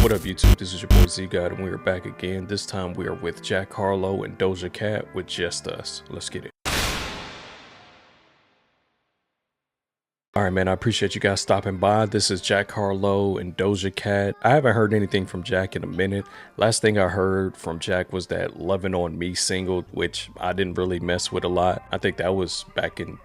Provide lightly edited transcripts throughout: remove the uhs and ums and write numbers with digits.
What up YouTube, this is your boy Zee Gawd and we are back again. This time we are with Jack Harlow and Doja Cat with Just Us. Let's get it. Alright man, I appreciate you guys stopping by. This is Jack Harlow and Doja Cat. I haven't heard anything from Jack in a minute. Last thing I heard from Jack was that Lovin' On Me single, which I didn't really mess with a lot. I think that was back in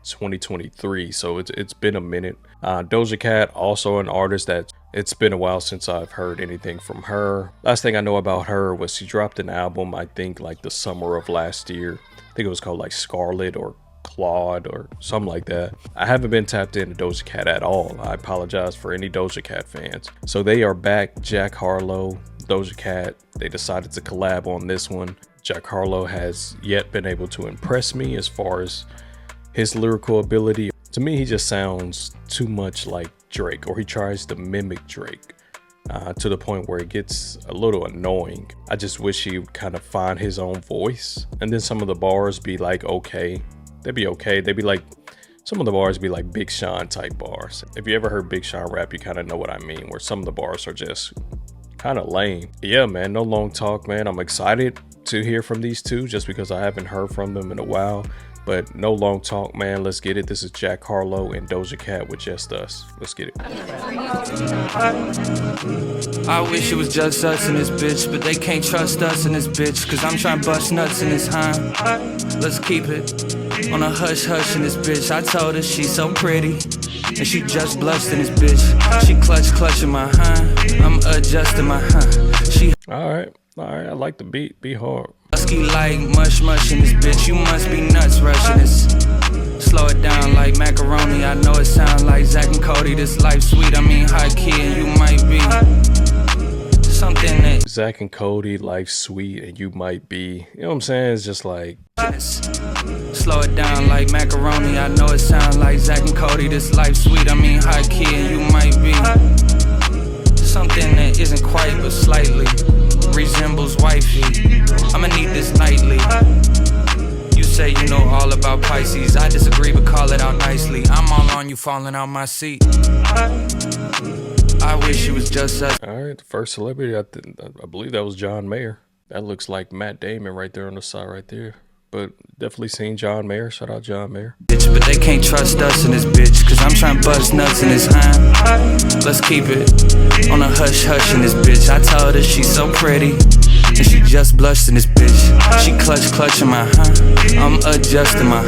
2023, so it's been a minute. Doja Cat, also an artist that it's been a while since I've heard anything from her. Last thing I know about her was she dropped an album, I think like the summer of last year. I think it was called like Scarlet or Claude or something like that. I haven't been tapped into Doja Cat at all. I apologize for any Doja Cat fans. So they are back, Jack Harlow, Doja Cat. They decided to collab on this one. Jack Harlow has yet been able to impress me as far as his lyrical ability. To me, he just sounds too much like Drake, or he tries to mimic Drake to the point where it gets a little annoying. I just wish he would kind of find his own voice, and then some of the bars be like okay. They'd be okay. They'd be like, some of the bars be like Big Sean type bars. If you ever heard Big Sean rap, you kind of know what I mean, where some of the bars are just kind of lame. Yeah, man, no long talk, man. I'm excited to hear from these two just because I haven't heard from them in a while. But no long talk, man. Let's get it. This is Jack Harlow and Doja Cat with Just Us. Let's get it. I wish it was just us in this bitch, but they can't trust us in this bitch, cause I'm trying to bust nuts in this, Let's keep it on a hush hush in this bitch. I told her she's so pretty, and she just blushed in this bitch. She clutching my I'm adjusting my She Alright, I like the beat. Be hard. Husky like mush in this bitch. You must be nuts rushing this. Slow it down like macaroni. I know it sounds like Zach and Cody. This life sweet, I mean high key, and you might be something that Zach and Cody, life sweet, and you might be, you know what I'm saying? It's just like slow it down like macaroni. I know it sounds like Zach and Cody. This life sweet, I mean high key, and you might be something that isn't quite but slightly resembles wifey. I'ma need this nightly. You say you know all about Pisces. I disagree, but call it out nicely. I'm all on you, falling out my seat. I wish it was just us. Alright, the first celebrity, I believe that was John Mayer. That looks like Matt Damon right there on the side right there. But definitely seen John Mayer. Shout out John Mayer. Bitch, but they can't trust us in this bitch, cause I'm trying to bust nuts in this, Let's keep it on a hush hush in this bitch. I told her she's so pretty, and she just blushed in this bitch. She clutching my I'm adjusting my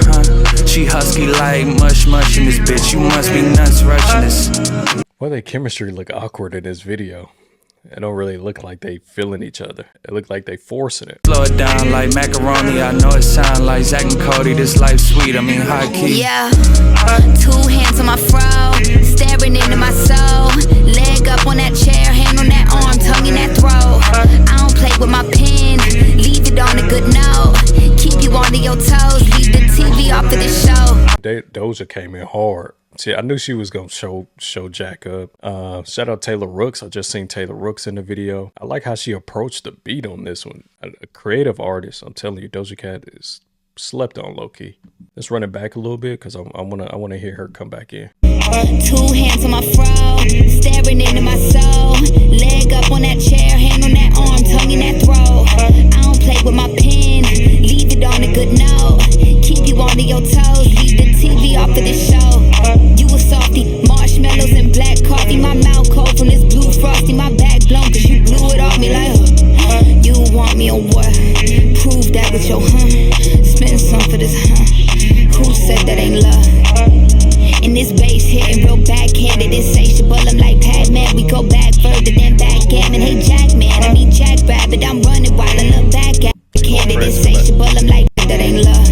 She husky like mush in this bitch. You must be nuts rushing this. Why their chemistry look awkward in this video? It don't really look like they feeling each other. It look like they forcing it. Slow it down like macaroni. I know it sound like Zach and Cody. This life sweet, I mean high key. Yeah, 2 hands on my fro, staring into my soul. Leg up on that chair, hand on that arm, tongue in that throat. I don't play with my pen, leave it on a good note. Keep you on your toes, leave the TV off of the show. Doja came in hard. See, I knew she was gonna show Jack up. Shout out Taylor Rooks. I just seen Taylor Rooks in the video. I like how she approached the beat on this one. A creative artist. I'm telling you, Doja Cat is slept on low key. Let's run it back a little bit because I wanna hear her come back in. 2 hands on my fro, staring into my soul. Leg up on that chair, hand on that arm, tongue in that throat. I don't play with my pen, leave it on a good note. Keep you on your toes, leave the TV off of the show. You a softy, marshmallows and black coffee. My mouth cold from this blue frosty. My back blown cause you blew it off me like you want me or what? Prove that with your spend some for this Who said that ain't love? And this bass hitting real backhanded, insatiable. I'm like Pac-Man, we go back further than backgammon. Hey Jack man, I mean Jack Rabbit. I'm running while I look back at candid, insatiable. I'm like that ain't love.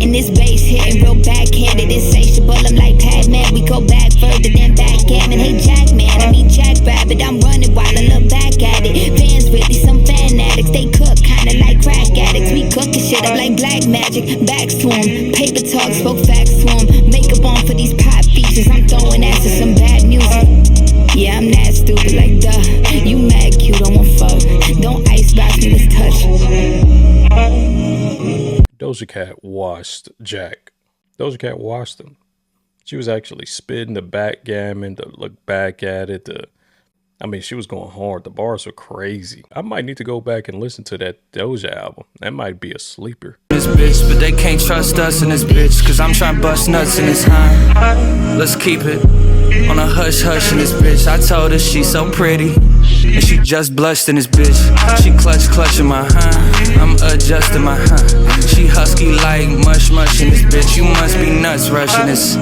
And this bass hitting real backhanded, insatiable. I'm like Pac-Man, we go back further than backgammon. Hey Jack man, I mean Jack Rabbit. I'm running while I look back at it. Fans really some fan addicts, they cook kinda like crack addicts. We cooking shit up like black magic. Backs to them, paper talk, spoke facts to them. Makeup on for these pop features. I'm throwing ass to some bad music. Yeah, I'm that stupid like duh. You mad cute, don't want fuck. Don't icebox me, let's touch. Doja Cat washed Jack. Doja Cat washed him. She was actually spitting the backgammon to look back at it, to I mean, she was going hard. The bars were crazy. I might need to go back and listen to that Doja album. That might be a sleeper. This bitch, but they can't trust us in this bitch, cause I'm trying to bust nuts in this high. Let's keep it on a hush hush in this bitch. I told her she's so pretty, and she just blushed in this bitch. She clutching my hind, I'm adjusting my hind. She husky like mush mush in this bitch. You must be nuts rushing this.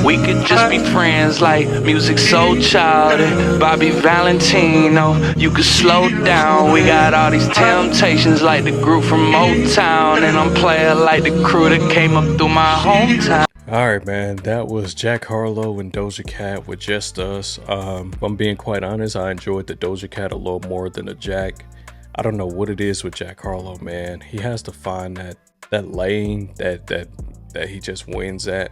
We could just be friends like music so childish. Bobby Valentino, you could slow down. We got all these temptations like the group from Motown, and I'm playing like the crew that came up through my hometown. Alright, man, that was Jack Harlow and Doja Cat with Just Us. If I'm being quite honest, I enjoyed the Doja Cat a little more than the Jack. I don't know what it is with Jack Harlow, man. He has to find that lane that he just wins at.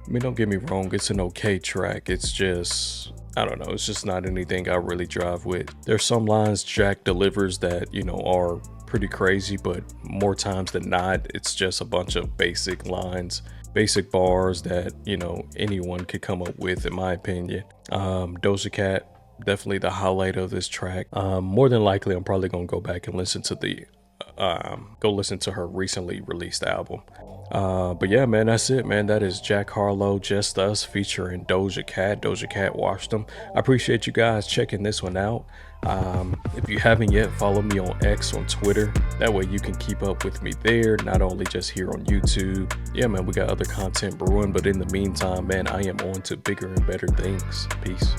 I mean, don't get me wrong, it's an okay track. It's just, I don't know, it's just not anything I really drive with. There's some lines Jack delivers that, you know, are pretty crazy, but more times than not, it's just a bunch of basic lines, basic bars that, you know, anyone could come up with, in my opinion. Doja Cat, definitely the highlight of this track. More than likely, I'm probably gonna go back and listen to her recently released album. But yeah, man, that's it, man. That is Jack Harlow, Just Us, featuring Doja Cat. Doja Cat washed them. I appreciate you guys checking this one out. If you haven't yet, follow me on X, on Twitter. That way you can keep up with me there, not only just here on YouTube. Yeah, man, we got other content brewing, but in the meantime, man, I am on to bigger and better things. Peace.